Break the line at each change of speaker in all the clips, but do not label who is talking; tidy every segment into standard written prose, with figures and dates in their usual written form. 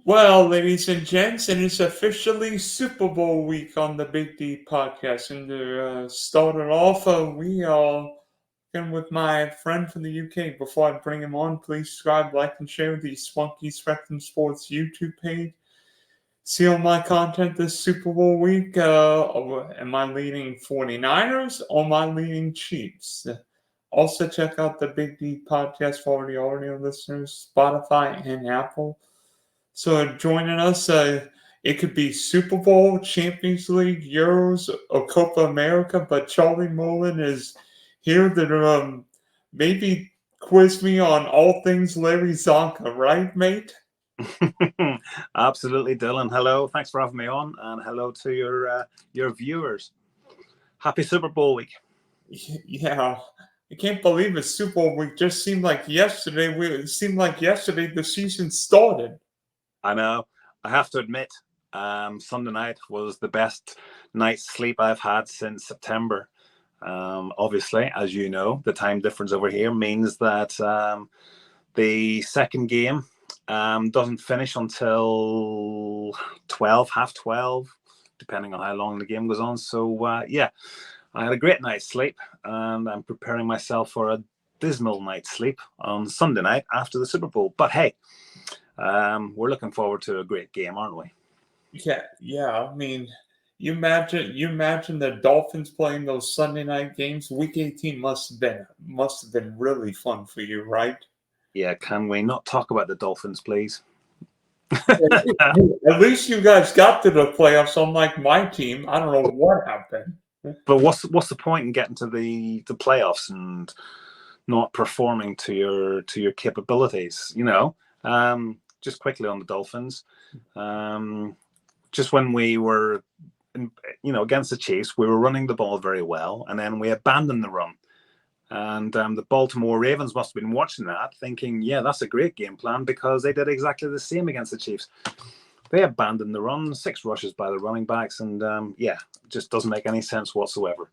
Well, ladies and gents, it is officially Super Bowl week on the Big D podcast. And to start it off, we are going with my friend from the UK. Before I bring him on, please subscribe, like, and share the Spunky Spectrum Sports YouTube page. See all my content this Super Bowl week. Am I leading 49ers or am I leading Chiefs? Also, check out the Big D podcast for the audio listeners, Spotify and Apple. So joining us, it could be Super Bowl, Champions League, Euros, or Copa America, but Charlie Mullan is here to maybe quiz me on all things Larry Zonka, right, mate?
Absolutely, Dylan. Hello. Thanks for having me on, and hello to your viewers. Happy Super Bowl week.
Yeah, I can't believe it. Super Bowl week just seemed like yesterday. It seemed like yesterday the season started.
I know. I have to admit, Sunday night was the best night's sleep I've had since September. Obviously, as you know, the time difference over here means that the second game doesn't finish until 12, half 12, depending on how long the game goes on. So, yeah, I had a great night's sleep, and I'm preparing myself for a dismal night's sleep on Sunday night after the Super Bowl. But hey, we're looking forward to a great game, aren't we?
Yeah. I mean, you imagine the Dolphins playing those Sunday night games. Week 18 must have been really fun for you, right?
Yeah, can we not talk about the Dolphins, please?
At least you guys got to the playoffs, unlike my team. I don't know what happened.
But what's the point in getting to the playoffs and not performing to your capabilities? Just quickly on the Dolphins. Just when we were, against the Chiefs, we were running the ball very well, and then we abandoned the run. And the Baltimore Ravens must have been watching that, thinking, yeah, that's a great game plan, because they did exactly the same against the Chiefs. They abandoned the run, 6 rushes by the running backs, and it just doesn't make any sense whatsoever.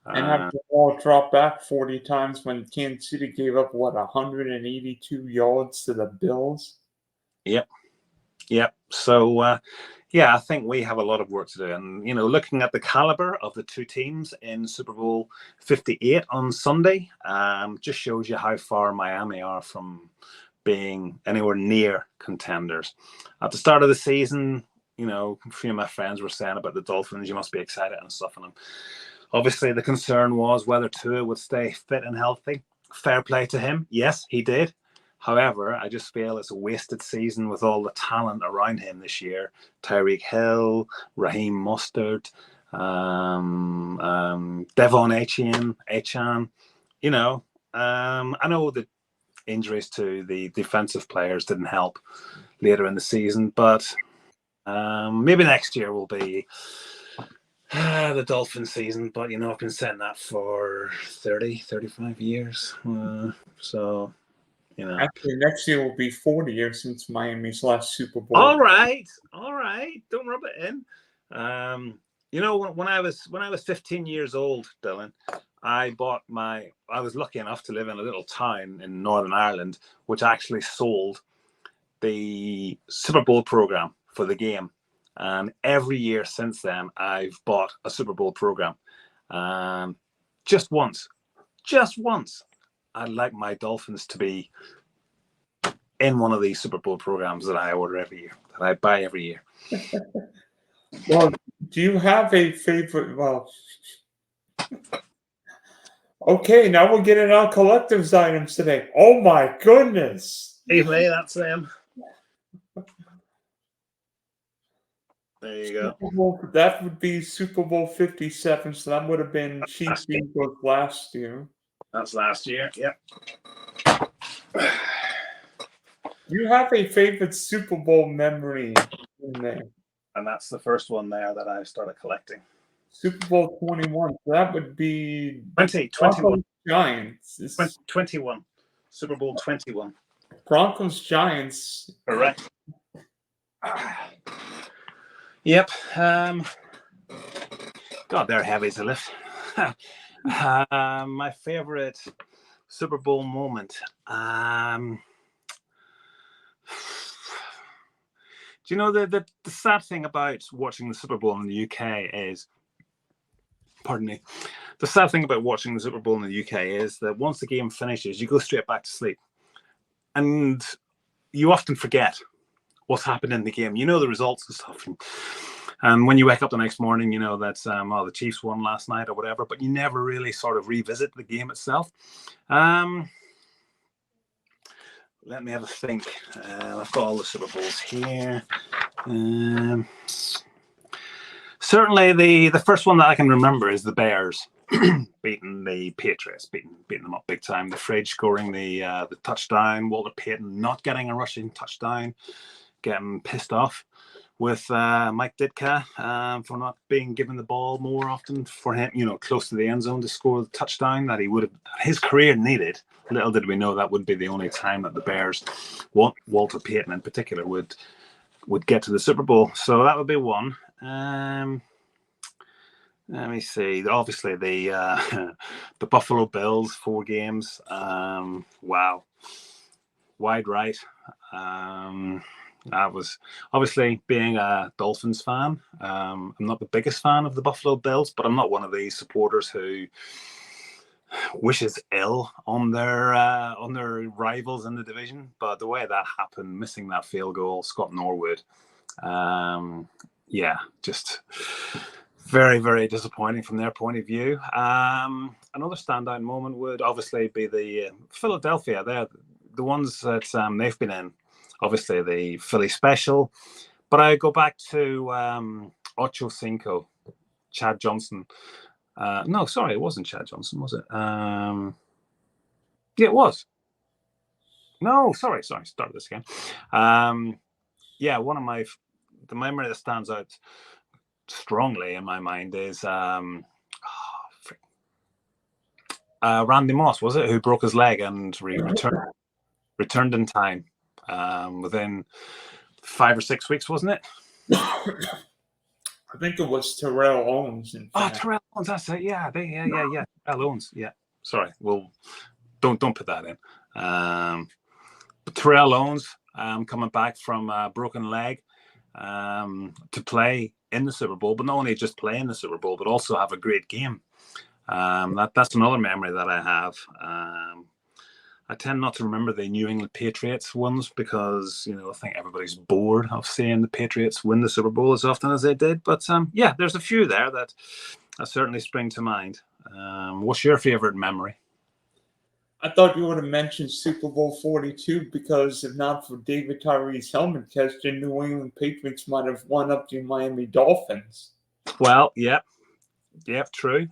And have the ball drop back 40 times when Kansas City gave up, 182 yards to the Bills?
Yep. So, I think we have a lot of work to do. And, looking at the caliber of the two teams in Super Bowl 58 on Sunday, just shows you how far Miami are from being anywhere near contenders. At the start of the season, a few of my friends were saying about the Dolphins, you must be excited and stuff. And obviously the concern was whether Tua would stay fit and healthy. Fair play to him. Yes, he did. However, I just feel it's a wasted season with all the talent around him this year. Tyreek Hill, Raheem Mostert, Devon Achane. I know that injuries to the defensive players didn't help later in the season, but maybe next year will be the Dolphin season. But, I've been saying that for 35 years.
Actually, next year will be 40 years since Miami's last Super Bowl.
All right. Don't rub it in. When I was 15 years old, Dylan, I was lucky enough to live in a little town in Northern Ireland, which actually sold the Super Bowl program for the game. And every year since then, I've bought a Super Bowl program. Just once, I'd like my Dolphins to be in one of these Super Bowl programs that I order every year, that I buy every year.
Well, do you have a favorite? Well, okay, now we'll get in our collector's items today. Oh my goodness!
Hey, that's them. There you go.
That would be Super Bowl 57, so that would have been Chiefs Eagles last year.
That's last year, yep.
You have a favorite Super Bowl memory in there.
And that's the first one there that I started collecting.
Super Bowl 21. So that would be
21.
Giants.
21. Super Bowl 21.
Broncos Giants.
Correct. Yep. God, they're heavy to lift. My favorite Super Bowl moment. Do you know the sad thing about watching the Super Bowl in the UK is, pardon me, the sad thing about watching the Super Bowl in the UK is that once the game finishes, you go straight back to sleep. And you often forget what's happened in the game. You know the results and stuff. And when you wake up the next morning, you know that the Chiefs won last night or whatever, but you never really sort of revisit the game itself. Let me have a think. I've got all the Super Bowls here. Certainly, the first one that I can remember is the Bears beating the Patriots, beating them up big time. The Fridge scoring the touchdown, Walter Payton not getting a rushing touchdown, getting pissed off with Mike Ditka for not being given the ball more often for him, close to the end zone to score the touchdown that he would have his career needed. Little did we know that would be the only time that the Bears, Walter Payton in particular, would get to the Super Bowl. So that would be one. Let me see. Obviously, the Buffalo Bills 4 games. Wow, wide right. That was obviously being a Dolphins fan. I'm not the biggest fan of the Buffalo Bills, but I'm not one of these supporters who wishes ill on their rivals in the division. But the way that happened, missing that field goal, Scott Norwood, just very, very disappointing from their point of view. Another standout moment would obviously be the Philadelphia. They're the ones that they've been in. Obviously, the Philly Special. But I go back to Ocho Cinco, Chad Johnson. No, sorry, it wasn't Chad Johnson, was it? Yeah, it was. No, sorry, start this again. One of the memory that stands out strongly in my mind is Randy Moss, was it, who broke his leg and returned in time within 5 or 6 weeks, wasn't it?
I think it was Terrell Owens.
Terrell Owens, that's it. Yeah, Terrell Owens. Yeah, sorry. Well, don't put that in. But Terrell Owens coming back from a broken leg to play in the Super Bowl, but not only just play in the Super Bowl, but also have a great game. That's another memory that I have. I tend not to remember the New England Patriots ones because, I think everybody's bored of seeing the Patriots win the Super Bowl as often as they did. But there's a few there that certainly spring to mind. What's your favorite memory?
I thought you would have mentioned Super Bowl 42 because if not for David Tyree's helmet catch, the New England Patriots might have won up the Miami Dolphins.
Well, yeah, true.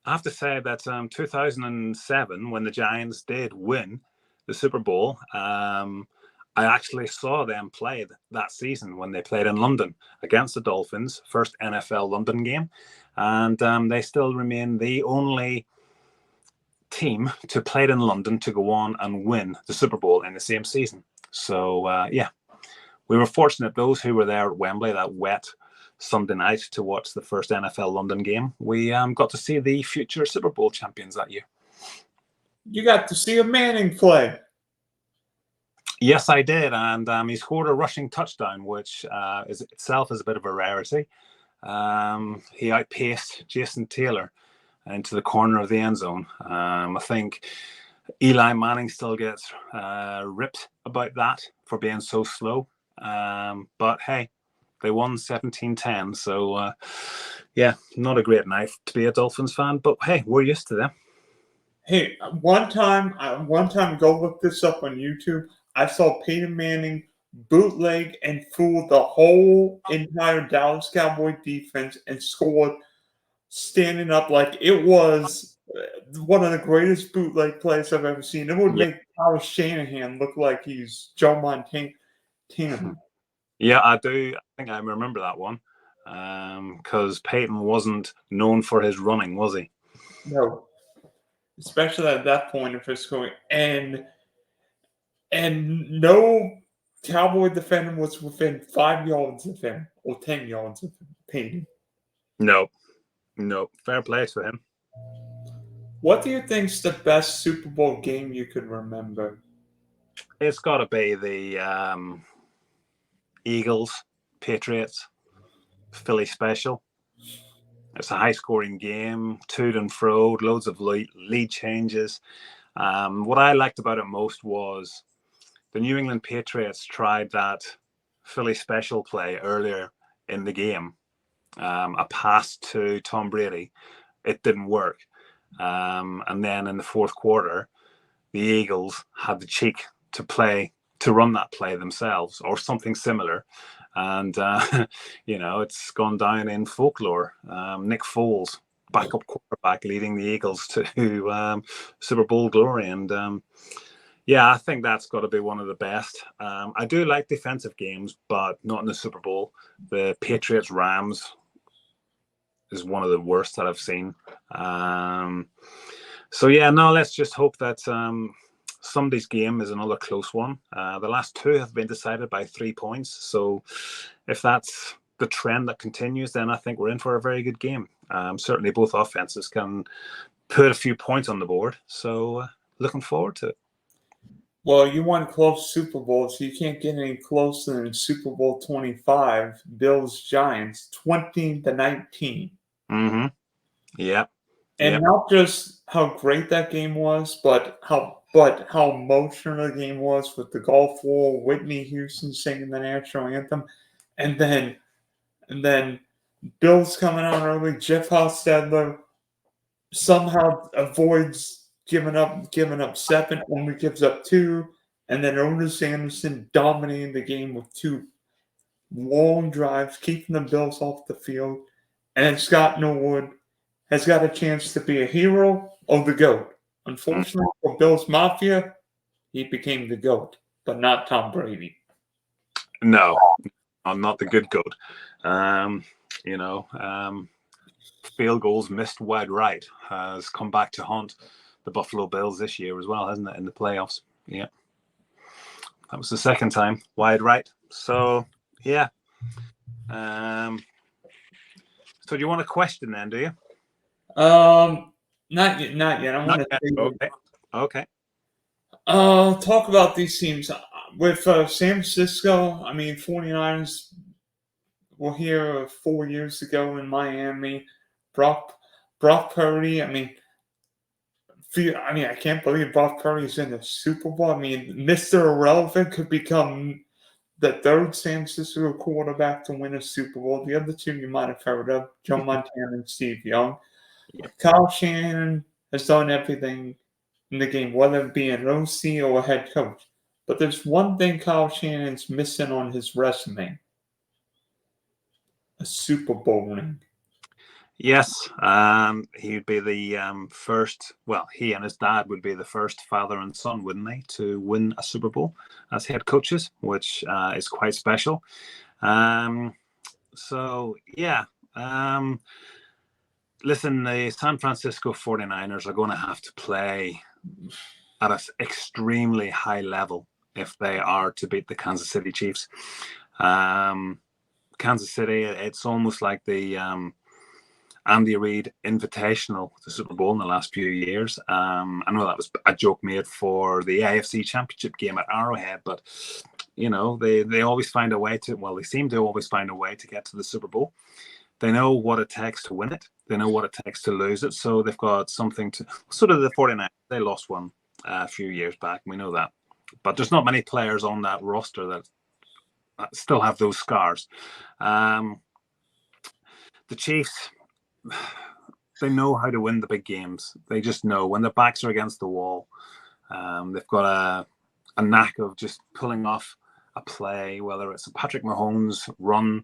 I have to say that 2007, when the Giants did win the Super Bowl, I actually saw them play that season when they played in London against the Dolphins, first NFL London game. And they still remain the only team to play in London to go on and win the Super Bowl in the same season. So, we were fortunate, those who were there at Wembley that wet Sunday night to watch the first NFL London game. We got to see the future Super Bowl champions that year.
You got to see a Manning play.
Yes, I did, and he scored a rushing touchdown, which is itself is a bit of a rarity. He outpaced Jason Taylor into the corner of the end zone. I think Eli Manning still gets ripped about that for being so slow. But hey, they won 17-10. So, not a great night to be a Dolphins fan. But hey, we're used to them.
Hey, one time, go look this up on YouTube. I saw Peyton Manning bootleg and fool the whole entire Dallas Cowboy defense and scored standing up like it was one of the greatest bootleg plays I've ever seen. It would make Kyle Shanahan look like he's Joe Montana.
Yeah, I do. I think I remember that one because Peyton wasn't known for his running, was he?
No, especially at that point of his career, and no Cowboy defender was within 5 yards of him or 10 yards of Peyton.
No, fair play to him.
What do you think's the best Super Bowl game you could remember?
It's got to be the Eagles, Patriots, Philly special. It's a high-scoring game, to and fro, loads of lead changes. What I liked about it most was the New England Patriots tried that Philly special play earlier in the game, a pass to Tom Brady. It didn't work. And then in the fourth quarter, the Eagles had the cheek to run that play themselves or something similar. And, it's gone down in folklore. Nick Foles, backup quarterback, leading the Eagles to Super Bowl glory. And I think that's got to be one of the best. I do like defensive games, but not in the Super Bowl. The Patriots-Rams is one of the worst that I've seen. Let's just hope that Sunday's game is another close one. The last two have been decided by 3 points. So if that's the trend that continues, then I think we're in for a very good game. Certainly both offenses can put a few points on the board. So looking forward to it.
Well, you won close Super Bowl, so you can't get any closer than Super Bowl 25, Bills-Giants, 20-19.
Mm-hmm. Yeah.
And not just how great that game was, but how emotional the game was with the Gulf War, Whitney Houston singing the national anthem, and then Bills coming out early. Jeff Hostetler somehow avoids giving up 7, only gives up 2, and then Otis Anderson dominating the game with 2 long drives, keeping the Bills off the field, and Scott Norwood has got a chance to be a hero or the GOAT. Unfortunately for Bills Mafia, he became the GOAT, but not Tom Brady.
No, I'm not the good GOAT. Field goals missed wide right has come back to haunt the Buffalo Bills this year as well, hasn't it, in the playoffs? Yeah. That was the second time, wide right. So, yeah. So do you want a question then, do you?
Not yet. I want to
Okay.
talk about these teams. With San Francisco, 49ers were here 4 years ago in Miami. Brock Purdy, I can't believe Brock Purdy's in the Super Bowl. Mr. Irrelevant could become the third San Francisco quarterback to win a Super Bowl. The other two you might have heard of, Joe Montana and Steve Young.
Yeah.
Kyle Shanahan has done everything in the game, whether it be an OC or a head coach. But there's one thing Kyle Shanahan's missing on his resume: a Super Bowl ring.
Yes, he would be the first. Well, he and his dad would be the first father and son, wouldn't they, to win a Super Bowl as head coaches, which is quite special. Listen, the San Francisco 49ers are going to have to play at an extremely high level if they are to beat the Kansas City Chiefs. Kansas City, it's almost like the Andy Reid Invitational, the Super Bowl in the last few years. I know that was a joke made for the AFC Championship game at Arrowhead, but they always find a way to. Well, they seem to always find a way to get to the Super Bowl. They know what it takes to win it. They know what it takes to lose it. So they've got something to. Sort of the 49ers. They lost one a few years back. We know that, but there's not many players on that roster that still have those scars. The Chiefs. They know how to win the big games. They just know when their backs are against the wall. They've got a knack of just pulling off a play, whether it's a Patrick Mahomes run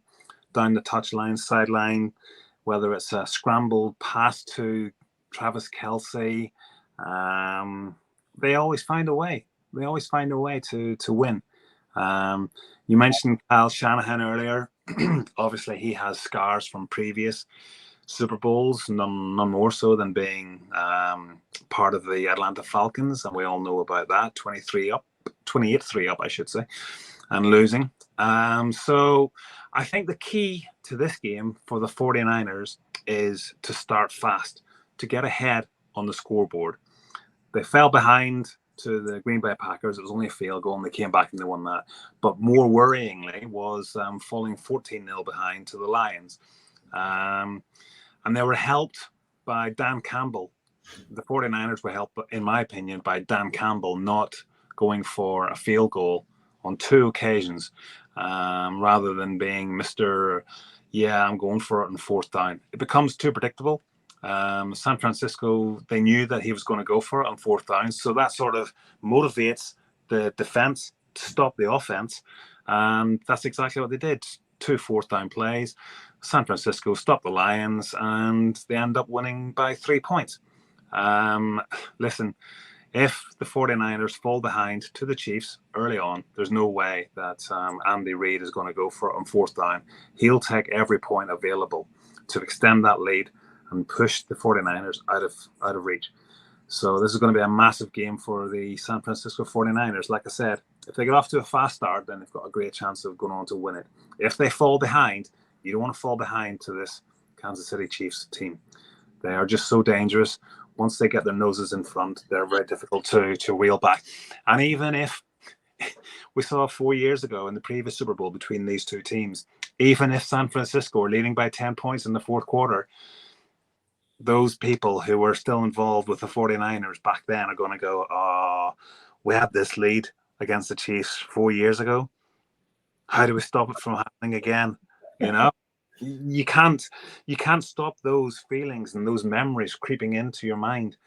down the touchline, sideline, whether it's a scrambled pass to Travis Kelce. They always find a way. They always find a way to win. You mentioned Kyle Shanahan earlier. Obviously, he has scars from previous Super Bowls, none more so than being part of the Atlanta Falcons, and we all know about that, 28-3 up, I should say, and losing. So I think the key to this game for the 49ers is to start fast, to get ahead on the scoreboard. They fell behind to the Green Bay Packers. It was only a field goal, and they came back and they won that. But more worryingly was falling 14-0 behind to the Lions. And they were helped by Dan Campbell. The 49ers were helped, in my opinion, by Dan Campbell not going for a field goal on 2 occasions, rather than being Mr. Yeah, I'm going for it on 4th down. It becomes too predictable. San Francisco, they knew that he was going to go for it on 4th down, so that sort of motivates the defense to stop the offense, and that's exactly what they did. 2 4th down plays. San Francisco stopped the Lions, and they end up winning by 3 points. Listen, if the 49ers fall behind to the Chiefs early on, there's no way that Andy Reid is going to go for it on 4th down. He'll take every point available to extend that lead and push the 49ers out of reach. So this is going to be a massive game for the San Francisco 49ers. Like I said, if they get off to a fast start, then they've got a great chance of going on to win it. If they fall behind, you don't want to fall behind to this Kansas City Chiefs team. They are just so dangerous. Once they get their noses in front, they're very difficult to reel back. And even if we saw 4 years ago in the previous Super Bowl between these two teams, even if San Francisco are leading by 10 points in the 4th quarter, those people who were still involved with the 49ers back then are going to go, oh, we had this lead against the Chiefs 4 years ago. How do we stop it from happening again? You know, you can't stop those feelings and those memories creeping into your mind.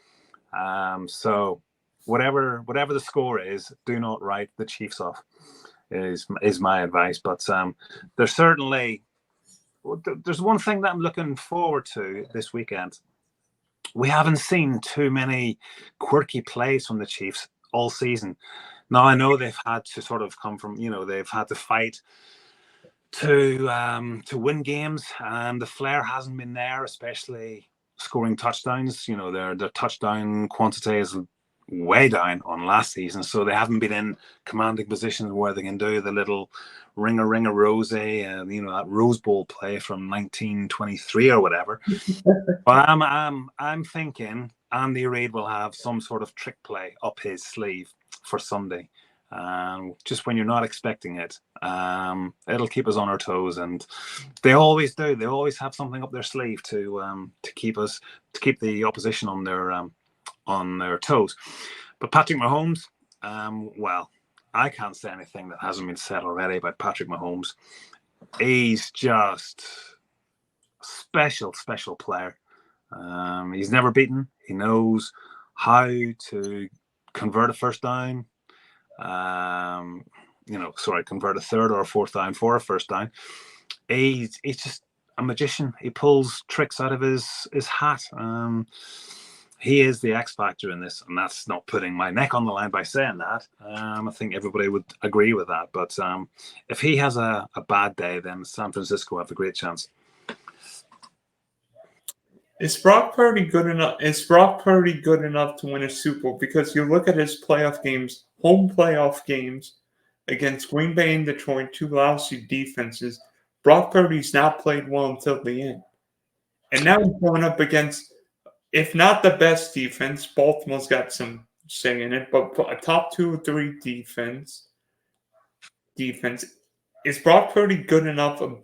So whatever the score is, do not write the Chiefs off is my advice. But there's one thing that I'm looking forward to this weekend. We haven't seen too many quirky plays from the Chiefs all season. Now, I know they've had to sort of come from, they've had to fight to win games, and the flair hasn't been there, especially scoring touchdowns. Their touchdown quantity is way down on last season, so they haven't been in commanding positions where they can do the little ringer rosy and that Rose Bowl play from 1923 or whatever. But I'm thinking Andy Reid will have some sort of trick play up his sleeve for Sunday, just when you're not expecting it. It'll keep us on our toes, and they always do. They always have something up their sleeve to keep the opposition on their toes. But Patrick Mahomes, well, I can't say anything that hasn't been said already about Patrick Mahomes. He's just a special player. He's never beaten. He knows how to convert a first down. Convert a 3rd or a 4th down for a first down. He's just a magician. He pulls tricks out of his hat. He is the X factor in this, and that's not putting my neck on the line by saying that. I think everybody would agree with that. But if he has a bad day, then San Francisco have a great chance.
Is Brock Purdy good enough? Is Brock Purdy good enough to win a Super Bowl? Because you look at his playoff games, home playoff games against Green Bay and Detroit, 2 lousy defenses. Brock Purdy's not played well until the end, and now he's going up against, if not the best defense, Baltimore's got some say in it, but a top 2 or 3 defense. Is Brock Purdy good enough to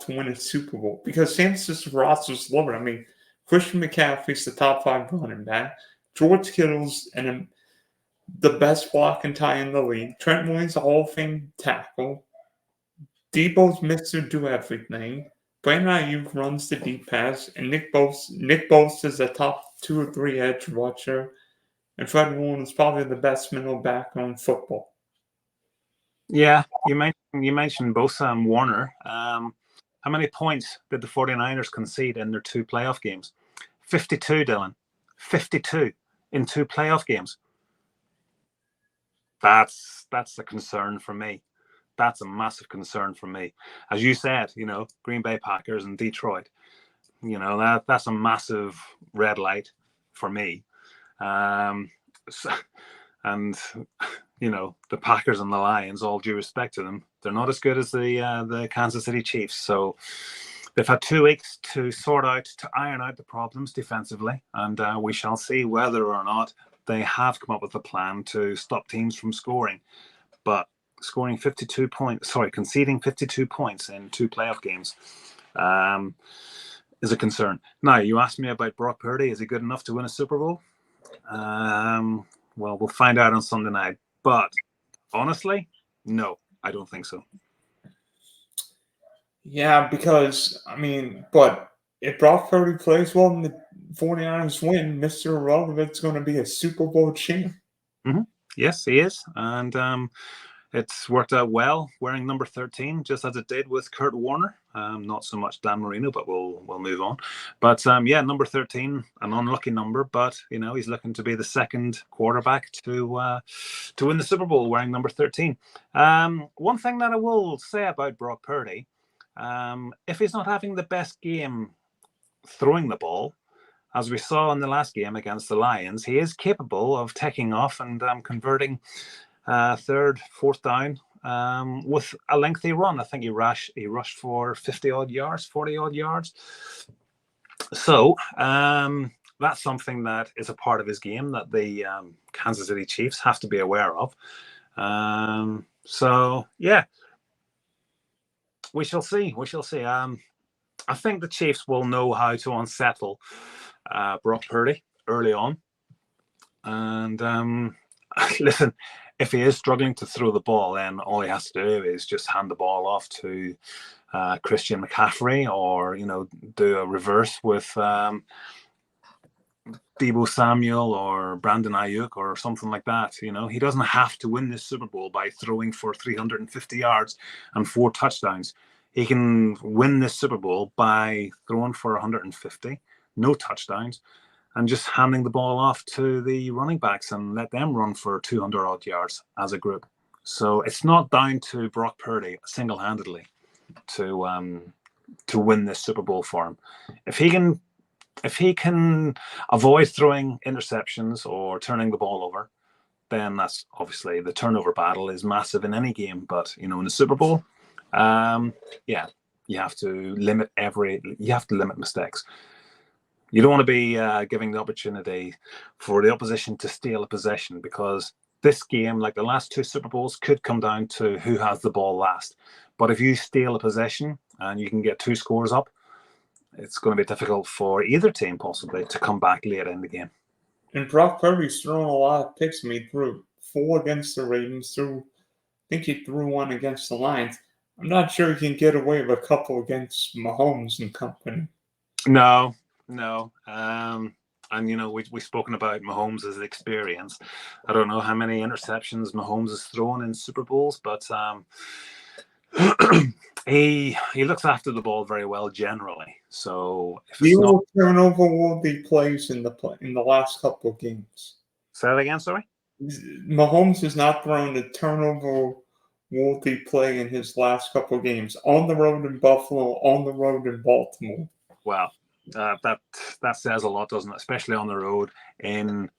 win a Super Bowl? Because San Francisco's roster's lower. I mean, Christian McCaffrey's the top 5 running back. George Kittle's the best block and tie in the league. Trent Williams, a Hall of Fame tackle. Debo's Mr. Do Everything. Brandon Ayuk runs the deep pass, and Nick Bosa is a top 2 or 3 edge rusher. And Fred Warner is probably the best middle back on football.
Yeah, you mentioned Bosa and Warner. How many points did the 49ers concede in their 2 playoff games? 52, Dylan. 52 in 2 playoff games. That's a concern for me. That's a massive concern for me. As you said, Green Bay Packers and Detroit. That's a massive red light for me. The Packers and the Lions, all due respect to them, they're not as good as the Kansas City Chiefs. So they've had 2 weeks to iron out the problems defensively, and we shall see whether or not they have come up with a plan to stop teams from scoring. But conceding 52 points in 2 playoff games is a concern. Now, you asked me about Brock Purdy. Is he good enough to win a Super Bowl? Well, we'll find out on Sunday night. But honestly, no, I don't think so.
Yeah, because, but if Brock Purdy plays well and the 49ers win, Mr. Irrelevant's going to be a Super Bowl champ.
Mm-hmm. Yes, he is. And it's worked out well wearing number 13, just as it did with Kurt Warner. Not so much Dan Marino, but we'll move on. But number 13, an unlucky number, but he's looking to be the second quarterback to win the Super Bowl wearing number 13. One thing that I will say about Brock Purdy, if he's not having the best game throwing the ball, as we saw in the last game against the Lions, he is capable of taking off and converting third, fourth down with a lengthy run. I think he rushed for 50-odd yards, 40-odd yards. So that's something that is a part of his game that the Kansas City Chiefs have to be aware of. We shall see. I think the Chiefs will know how to unsettle Brock Purdy early on. And listen, if he is struggling to throw the ball, then all he has to do is just hand the ball off to Christian McCaffrey, or do a reverse with Deebo Samuel or Brandon Ayuk or something like that. He doesn't have to win this Super Bowl by throwing for 350 yards and 4 touchdowns. He can win this Super Bowl by throwing for 150, no touchdowns, and just handing the ball off to the running backs and let them run for 200-odd yards as a group. So it's not down to Brock Purdy single-handedly to win this Super Bowl for him. If he can avoid throwing interceptions or turning the ball over, then that's obviously, the turnover battle is massive in any game. But in the Super Bowl, you have to limit mistakes. You don't want to be giving the opportunity for the opposition to steal a possession, because this game, like the last 2 Super Bowls, could come down to who has the ball last. But if you steal a possession and you can get 2 scores up, it's going to be difficult for either team possibly to come back later in the game.
And Brock Purdy's thrown a lot of picks. He threw 4 against the Ravens. I think he threw 1 against the Lions. I'm not sure he can get away with a couple against Mahomes and company.
No. And we've spoken about Mahomes' experience. I don't know how many interceptions Mahomes has thrown in Super Bowls, but he looks after the ball very well generally. So if it's not
turnover worthy plays in the last couple of games.
Say that again, sorry?
Mahomes has not thrown a turnover worthy play in his last couple of games. On the road in Buffalo, on the road in Baltimore.
Wow. That says a lot, doesn't it? Especially on the road in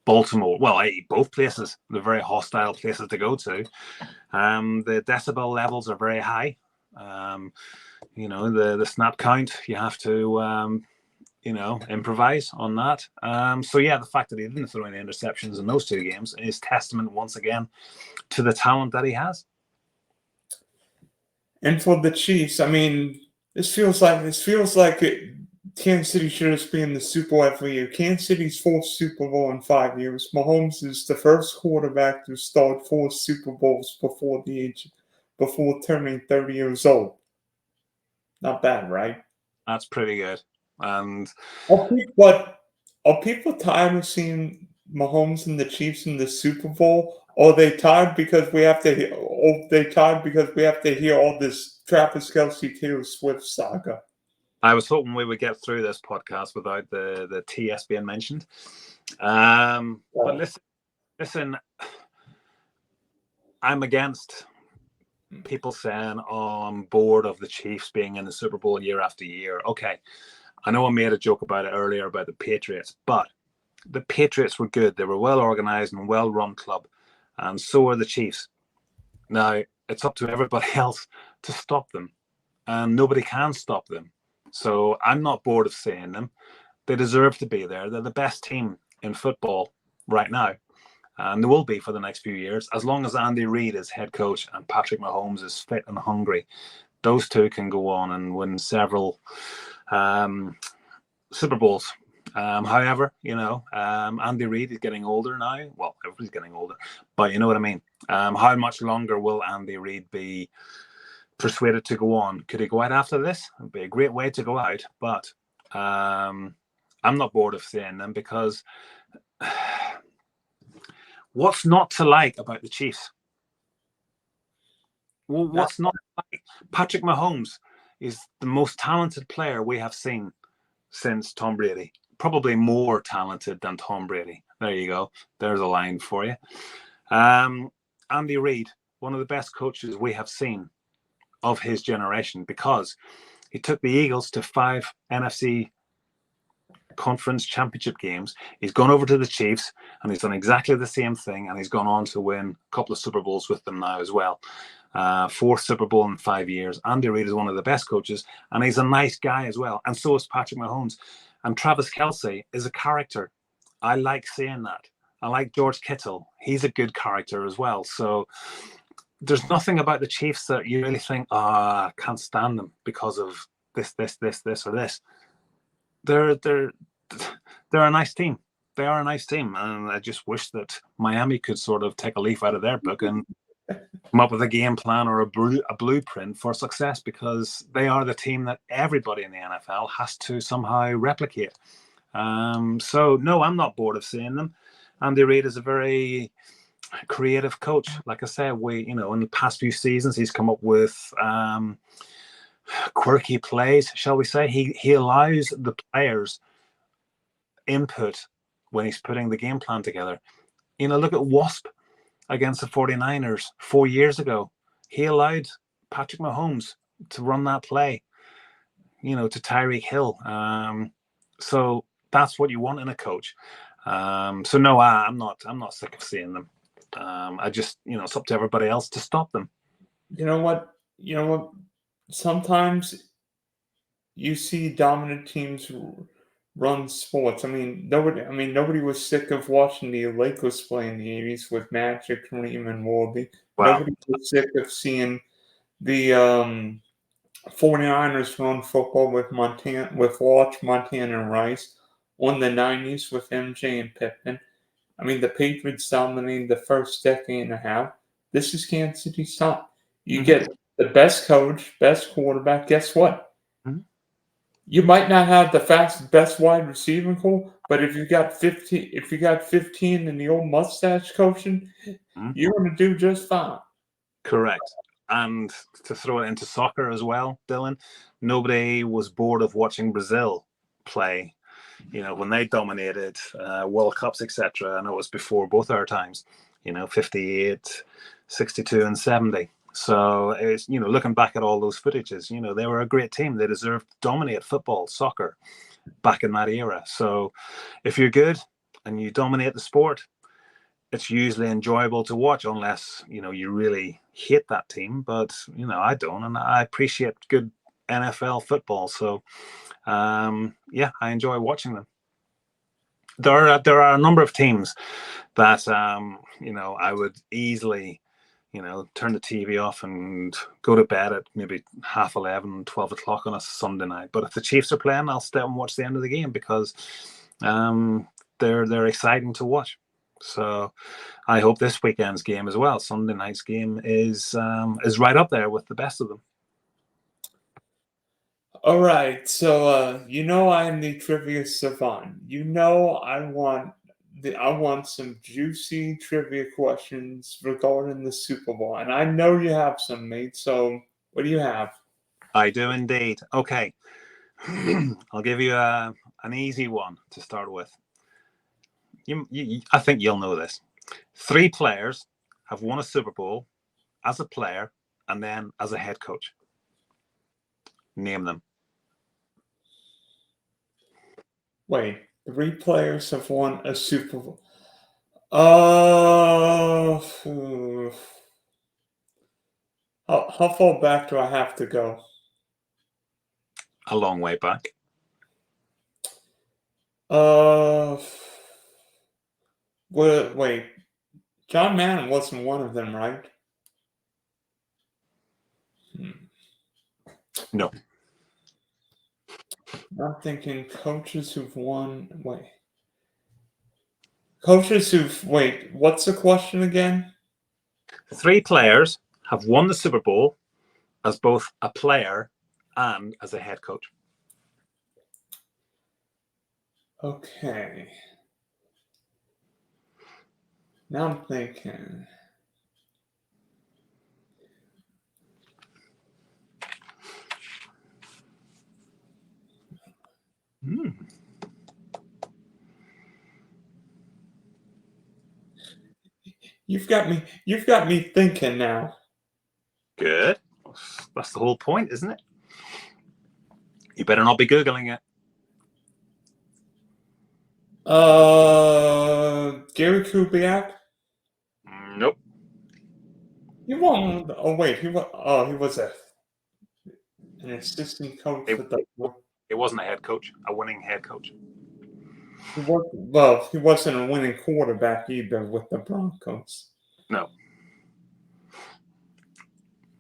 Baltimore. Well, both places. They're very hostile places to go to. The decibel levels are very high. The snap count, you have to improvise on that. The fact that he didn't throw any interceptions in those 2 games is testament once again to the talent that he has.
And for the Chiefs, this feels like Kansas City should have been in the Super Bowl every year. Kansas City's 4th Super Bowl in 5 years. Mahomes is the first quarterback to start 4 Super Bowls before turning 30 years old. Not bad, right?
That's pretty good. And
are people tired of seeing Mahomes and the Chiefs in the Super Bowl? Or are they tired because we have to hear all this Travis Kelce, Taylor Swift saga?
I was hoping we would get through this podcast without the TS being mentioned. But listen, I'm against people saying, I'm bored of the Chiefs being in the Super Bowl year after year. Okay, I know I made a joke about it earlier about the Patriots, but the Patriots were good. They were well organized and well-run club, and so are the Chiefs. Now, it's up to everybody else to stop them, and nobody can stop them. So I'm not bored of saying them. They deserve to be there. They're the best team in football right now. And there will be for the next few years, as long as Andy Reid is head coach and Patrick Mahomes is fit and hungry. Those two can go on and win several Super Bowls. However, Andy Reid is getting older now. Well, everybody's getting older, but you know what I mean. How much longer will Andy Reid be persuaded to go on? Could he go out after this? It'd be a great way to go out, but I'm not bored of seeing them because what's not to like about the Chiefs? Well, what's not to like? Patrick Mahomes is the most talented player we have seen since Tom Brady. Probably more talented than Tom Brady. There you go. There's a line for you. Andy Reid, one of the best coaches we have seen of his generation, because he took the Eagles to 5 NFC conference championship games. He's gone over to the Chiefs and he's done exactly the same thing, and he's gone on to win a couple of Super Bowls with them now as well. 4th Super Bowl in 5 years. Andy Reid is one of the best coaches, and he's a nice guy as well, and so is Patrick Mahomes. And Travis Kelce is a character. I like seeing that. I like George Kittle. He's a good character as well. So there's nothing about the Chiefs that you really think, I can't stand them because of this, or this. They're a nice team. They are a nice team, and I just wish that Miami could sort of take a leaf out of their book and come up with a game plan or a blueprint for success, because they are the team that everybody in the NFL has to somehow replicate. So no, I'm not bored of seeing them. Andy Reid is a very creative coach. Like I said, in the past few seasons, he's come up with quirky plays, shall we say. He allows the players input when he's putting the game plan together. Look at Wasp against the 49ers 4 years ago. He allowed Patrick Mahomes to run that play, to Tyreek Hill. So that's what you want in a coach. So no, I'm not sick of seeing them. I just, it's up to everybody else to stop them.
You know what? Sometimes you see dominant teams run sports. Nobody was sick of watching the Lakers play in the 80s with Magic, Kareem, and Warby.
Wow.
Nobody was sick of seeing the 49ers run football with Walsh, Montana, and Rice on the 90s with MJ and Pippen. The Patriots dominated the first decade and a half. This is Kansas City's time. You get the best coach, best quarterback. Guess what?
Mm-hmm.
You might not have the best wide receiving core, but if you got 15 in the old mustache coaching, you're going to do just fine.
Correct. And to throw it into soccer as well, Dylan, nobody was bored of watching Brazil play. When they dominated World Cups, etc. I know it was before both our times, 58, 62, and 70. So it's, looking back at all those footages, they were a great team. They deserved to dominate football, soccer back in that era. So if you're good and you dominate the sport, it's usually enjoyable to watch, unless, you really hate that team. But, I don't, and I appreciate good NFL football. So, I enjoy watching them. There are a number of teams that, I would easily, turn the TV off and go to bed at maybe 11:30, 12 o'clock on a Sunday night. But if the Chiefs are playing, I'll stay and watch the end of the game, because they're exciting to watch. So I hope this weekend's game as well, Sunday night's game, is right up there with the best of them.
All right, so I am the trivia savant. I want some juicy trivia questions regarding the Super Bowl, and I know you have some, mate. So what do you have?
I do indeed. Okay, I'll give you an easy one to start with. I think you'll know this. 3 players have won a Super Bowl as a player and then as a head coach. Name them.
Wait, 3 players have won a Super Bowl. How far back do I have to go?
A long way back.
Wait, John Madden wasn't one of them, right?
No.
I'm thinking coaches who've won. Wait. Coaches who've. Wait, what's the question again?
3 players have won the Super Bowl as both a player and as a head coach.
Okay. Now I'm thinking.
Hmm.
You've got me. You've got me thinking now.
Good. That's the whole point, isn't it? You better not be Googling it.
Gary Kubiak.
Nope.
He won. Oh wait, he was. Oh, he was an assistant coach
It,
for the.
it wasn't a head coach, a winning head coach.
He was, well, he wasn't a winning quarterback either with the Broncos.
No.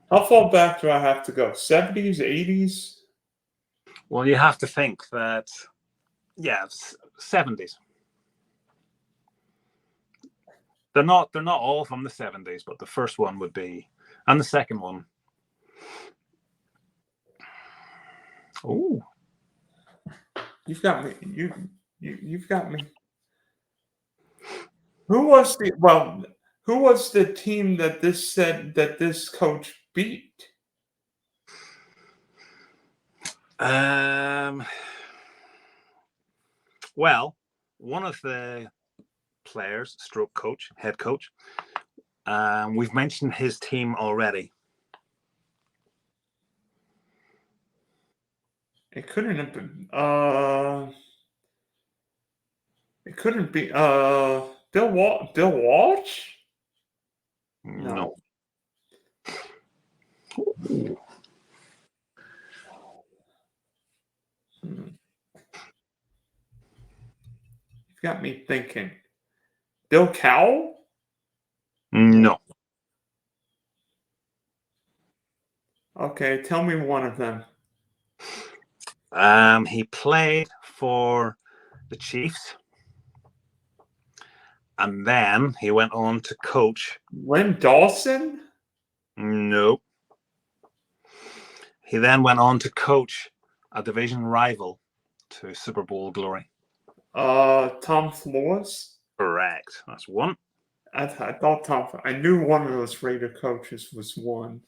How far back do I have to go? 70s, 80s?
Well, you have to think that, yeah, 70s. They're not all from the 70s, but the first one would be, and the second one. Oh,
You've got me. You've got me. Who was the team that this coach beat?
well, one of the players, stroke coach, head coach, we've mentioned his team already.
It couldn't have been. It couldn't be. Bill Walsh?
No.
You've got me thinking. Bill Cowell?
No.
Okay, tell me one of them.
He played for the Chiefs, and then he went on to coach.
Lynn Dawson?
No. He then went on to coach a division rival to Super Bowl glory.
Tom Flores?
Correct. That's one.
I thought Tom. I knew one of those Raider coaches was one.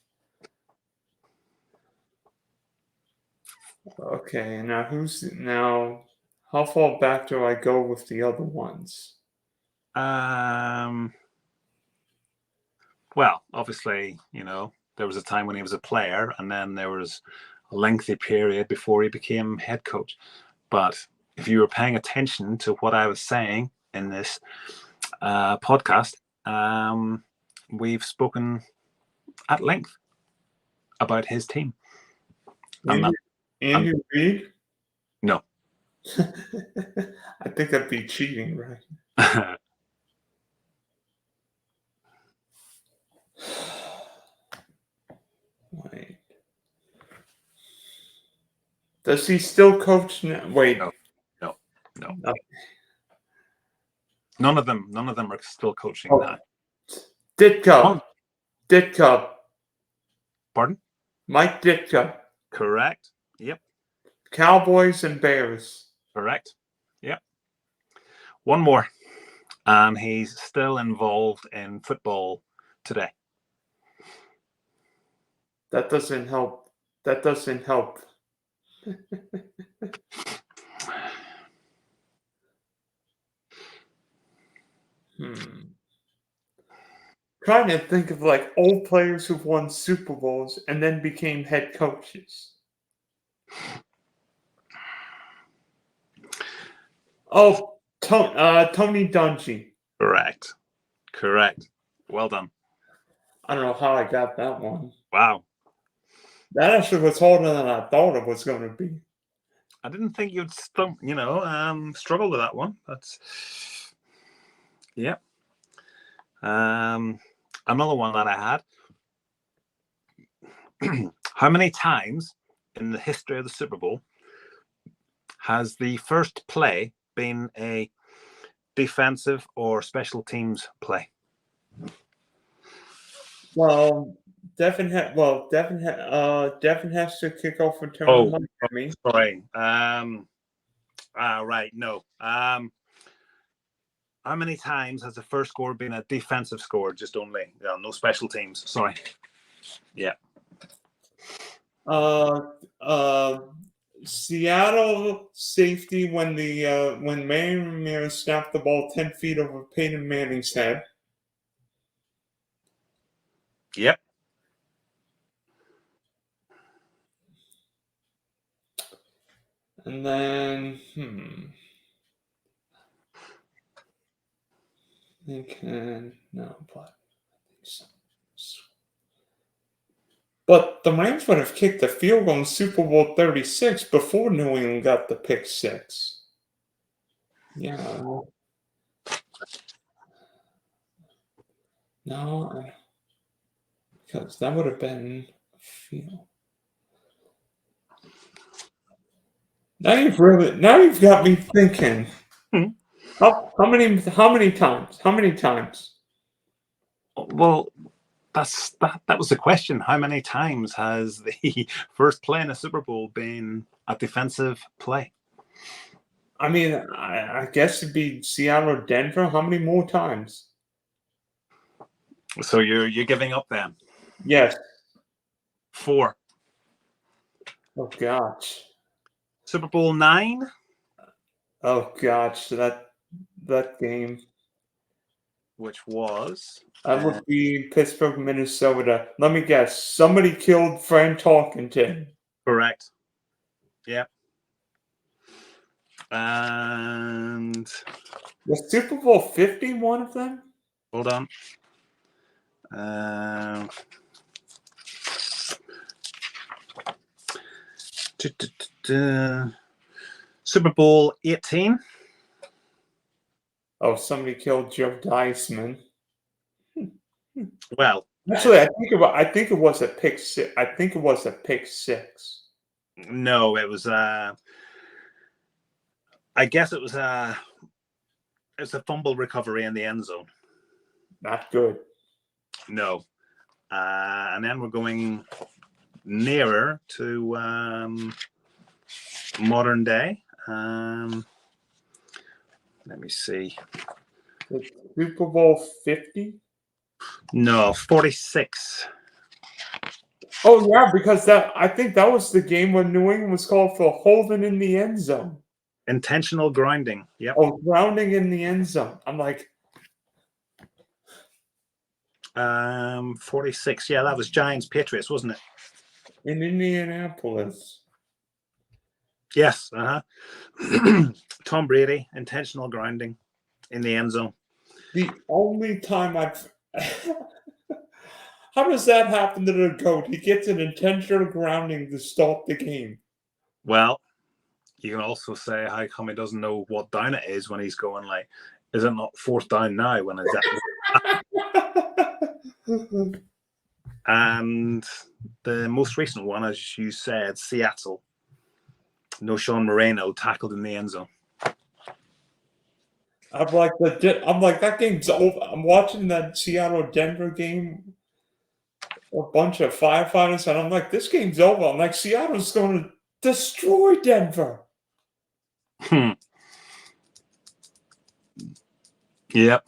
Okay, now? How far back do I go with the other ones?
Well, obviously, there was a time when he was a player, and then there was a lengthy period before he became head coach. But if you were paying attention to what I was saying in this podcast, we've spoken at length about his team.
Andy Reid?
No.
I think that'd be cheating, right? Wait. Does he still coach now? Wait.
No.
Okay.
None of them are still coaching now.
Ditka.
Pardon?
Mike Ditka.
Correct. Yep.
Cowboys and Bears.
Correct. Yep. One more. And he's still involved in football today.
That doesn't help. Trying to think of like old players who've won Super Bowls and then became head coaches. Oh, Tony Dungy.
Correct. Well done.
I don't know how I got that one.
Wow.
That actually was harder than I thought it was going to be.
I didn't think you'd struggle with that one. Yep. Another one that I had. How many times in the history of the Super Bowl has the first play been a defensive or special teams play?
Well, Devin has to kick off return
Oh,
to Miami.
sorry. Right. No. How many times has the first score been a defensive score? Just only, no special teams. Sorry. Yeah.
Seattle safety when Manning snapped the ball 10 feet over Peyton Manning's head.
Yep.
And then, But the Rams would have kicked the field goal in Super Bowl 36 before New England got the pick six. Yeah. No, because that would have been a field. Now you've got me thinking. How many times? How many times?
Well, that was the question. How many times has the first play in a Super Bowl been a defensive play?
I mean, I guess it'd be Seattle or Denver. How many more times?
So you're giving up then?
Yes.
4.
Oh gosh.
Super Bowl IX.
Oh gosh, that game.
Which was?
That would be Pittsburgh, Minnesota. Let me guess. Somebody killed Fran Tarkenton.
Correct. Yeah. And
Was Super Bowl 50 one of them?
hold on. Super Bowl 18.
Oh, somebody killed Joe Deisman.
Well,
Actually, I think it was a pick six. I think it was a pick six.
No, it was. I guess it was a fumble recovery in the end zone.
Not good.
No, and then we're going nearer to modern day. Let me see.
Super Bowl 50?
No, 46.
Oh yeah, because I think that was the game when New England was called for holding in the end zone.
Intentional grounding. Yep.
Oh, grounding in the end zone. I'm like
46. Yeah, that was Giants Patriots, wasn't it?
in Indianapolis.
Yes. Tom Brady, intentional grounding in the end zone.
The only time I've How does that happen to the GOAT? He gets an intentional grounding to stop the game.
Well, you can also say how come he doesn't know what down it is when he's going like, is it not fourth down now when it's that? And the most recent one, as you said, Seattle. No Sean Moreno tackled in the end zone.
I'm like that game's over. I'm watching that Seattle Denver game. A bunch of firefighters, and I'm like, this game's over. I'm like, Seattle's going to destroy Denver.
Yep.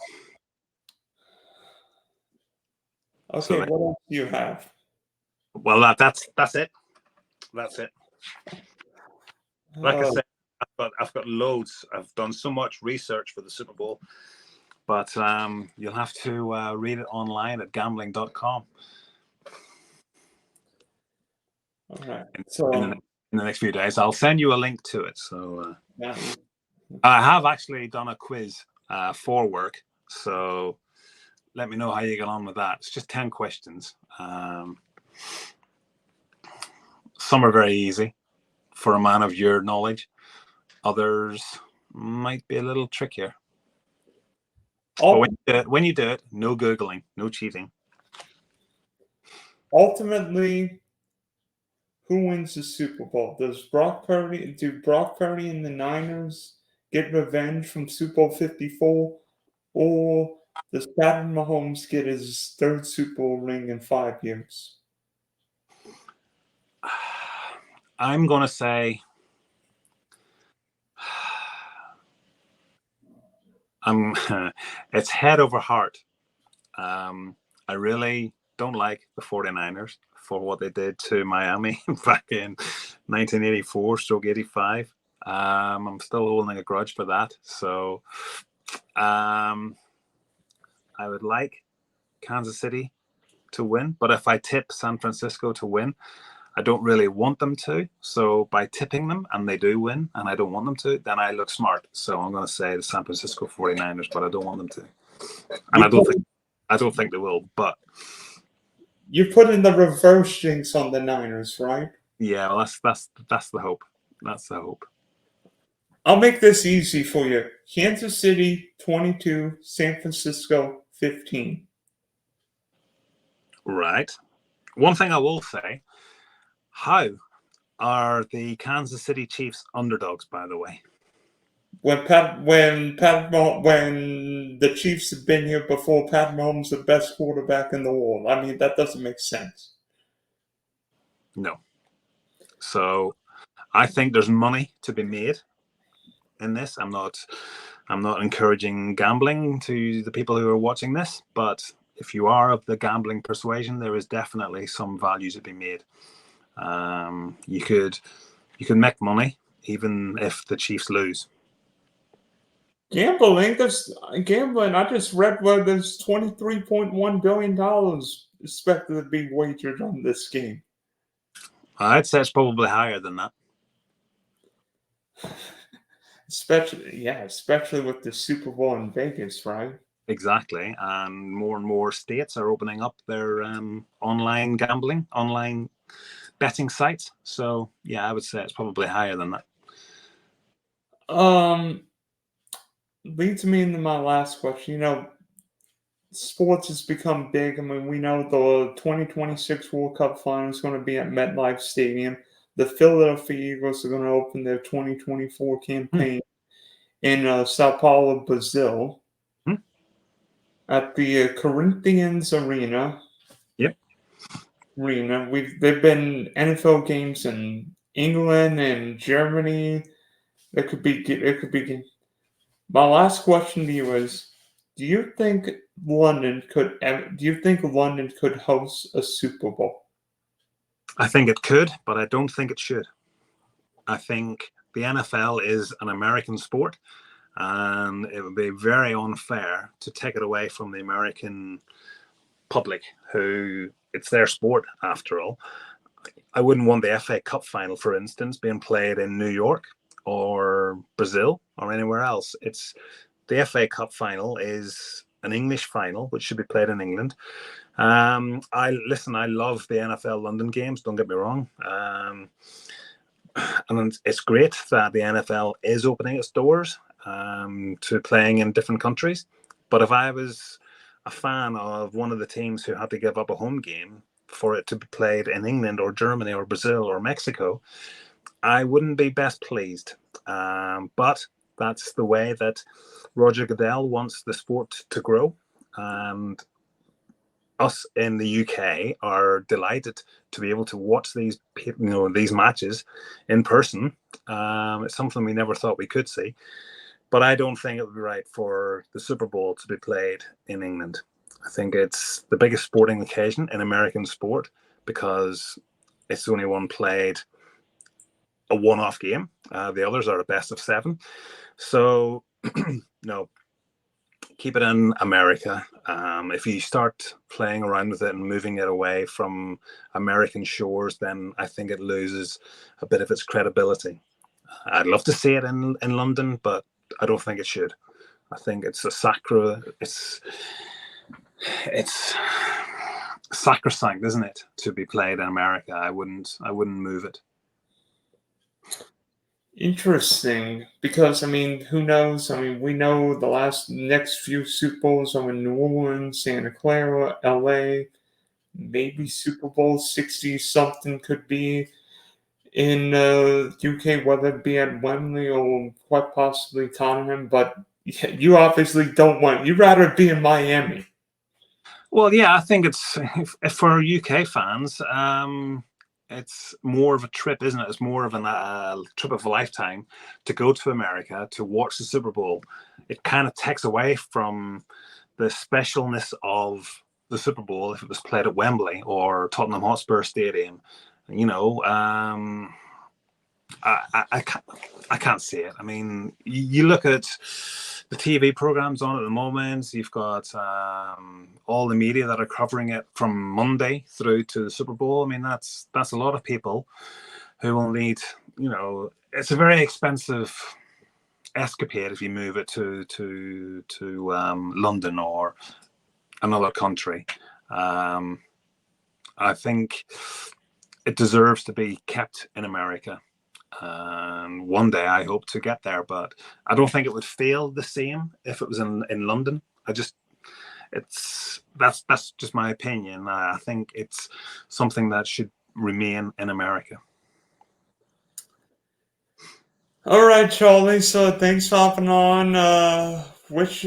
Okay, so what else do you have?
Well, that's it. That's it. Like I said, I've got loads. I've done so much research for the Super Bowl, but you'll have to read it online at gambling.com.
All right.
In the next few days, I'll send you a link to it. So I have actually done a quiz for work. So let me know how you get on with that. It's just 10 questions. Some are very easy for a man of your knowledge. Others might be a little trickier. But when you do it, no Googling, no cheating.
Ultimately, who wins the Super Bowl? Do Brock Purdy and the Niners get revenge from Super Bowl 54? Or does Patrick Mahomes get his third Super Bowl ring in 5 years?
I'm going to say it's head over heart. I really don't like the 49ers for what they did to Miami back in 1984/85. I'm still holding a grudge for that. So I would like Kansas City to win, but if I tip San Francisco to win, I don't really want them to. So by tipping them and they do win and I don't want them to, then I look smart. So I'm going to say the San Francisco 49ers, but I don't want them to. And I don't think they will, but
you put in the reverse jinx on the Niners, right?
yeah, well, that's the hope. That's the hope.
I'll make this easy for you. Kansas City 22, San Francisco 15.
Right. One thing I will say, how are the Kansas City Chiefs underdogs, by the way?
When the Chiefs have been here before, Pat Mahomes the best quarterback in the world. I mean, that doesn't make sense.
No. So I think there's money to be made in this. I'm not encouraging gambling to the people who are watching this, but if you are of the gambling persuasion, there is definitely some value to be made. You could make money even if the Chiefs lose.
Gambling. I just read where there's $23.1 billion expected to be wagered on this game.
I'd say it's probably higher than that.
Especially with the Super Bowl in Vegas, right?
Exactly, and more states are opening up their online gambling, online betting sites. So yeah, I would say it's probably higher than that.
Leads me into my last question. You know, sports has become big. I mean, we know the 2026 World Cup final is going to be at MetLife Stadium. The Philadelphia Eagles are going to open their 2024 campaign in Sao Paulo, Brazil, at the Corinthians Arena.
Yep.
There've been NFL games in England and Germany. It could be. My last question to you is: Do you think London could host a Super Bowl?
I think it could, but I don't think it should. I think the NFL is an American sport, and it would be very unfair to take it away from the American public, who it's their sport after all. I wouldn't want the FA Cup final, for instance, being played in New York or Brazil or anywhere else. It's the FA Cup final is an English final, which should be played in England. I love the NFL London games. Don't get me wrong. And it's great that the NFL is opening its doors to playing in different countries. But if I was a fan of one of the teams who had to give up a home game for it to be played in England or Germany or Brazil or Mexico, I wouldn't be best pleased. But that's the way that Roger Goodell wants the sport to grow. And us in the UK are delighted to be able to watch these matches in person. It's something we never thought we could see. But I don't think it would be right for the Super Bowl to be played in England. I think it's the biggest sporting occasion in American sport because it's the only one played a one-off game. The others are a best of 7. So, no, keep it in America. If you start playing around with it and moving it away from American shores, then I think it loses a bit of its credibility. I'd love to see it in London, but I don't think it should. I think it's sacrosanct, isn't it, to be played in America? I wouldn't move it.
Interesting, because I mean, who knows? I mean, we know the next few Super Bowls are in New Orleans, Santa Clara, LA. Maybe Super Bowl 60 something could be in UK, whether it be at Wembley or quite possibly Tottenham. But yeah, you obviously don't want. You'd rather be in Miami.
Well, yeah, I think it's for UK fans. It's more of a trip, isn't it? It's more of a trip of a lifetime to go to America to watch the Super Bowl. It kind of takes away from the specialness of the Super Bowl if it was played at Wembley or Tottenham Hotspur Stadium. You know, I can't see it. I mean, you look at the TV programs on at the moment. You've got all the media that are covering it from Monday through to the Super Bowl. I mean, that's a lot of people who will need. You know, it's a very expensive escapade if you move it to London or another country. I think it deserves to be kept in America. And one day I hope to get there, but I don't think it would feel the same if it was in London. That's just my opinion. I think it's something that should remain in America.
All right, Charlie. So thanks for hopping on. Wish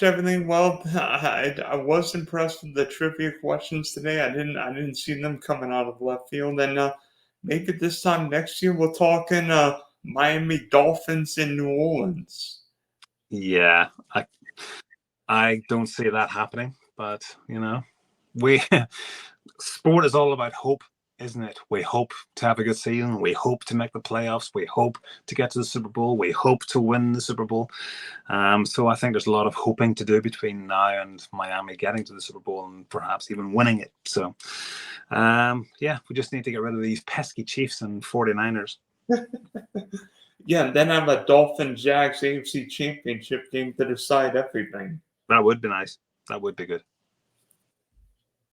everything well. I was impressed with the trivia questions today. I didn't see them coming out of left field. And maybe this time next year we'll talk in Miami Dolphins in New Orleans.
Yeah, I don't see that happening, but you know, we sport is all about hope, isn't it? We hope to have a good season. We hope to make the playoffs. We hope to get to the Super Bowl. We hope to win the Super Bowl. So I think there's a lot of hoping to do between now and Miami getting to the Super Bowl and perhaps even winning it. So, yeah, we just need to get rid of these pesky Chiefs and 49ers.
Yeah, and then have a Dolphin Jags AFC Championship game to decide everything.
That would be nice. That would be good.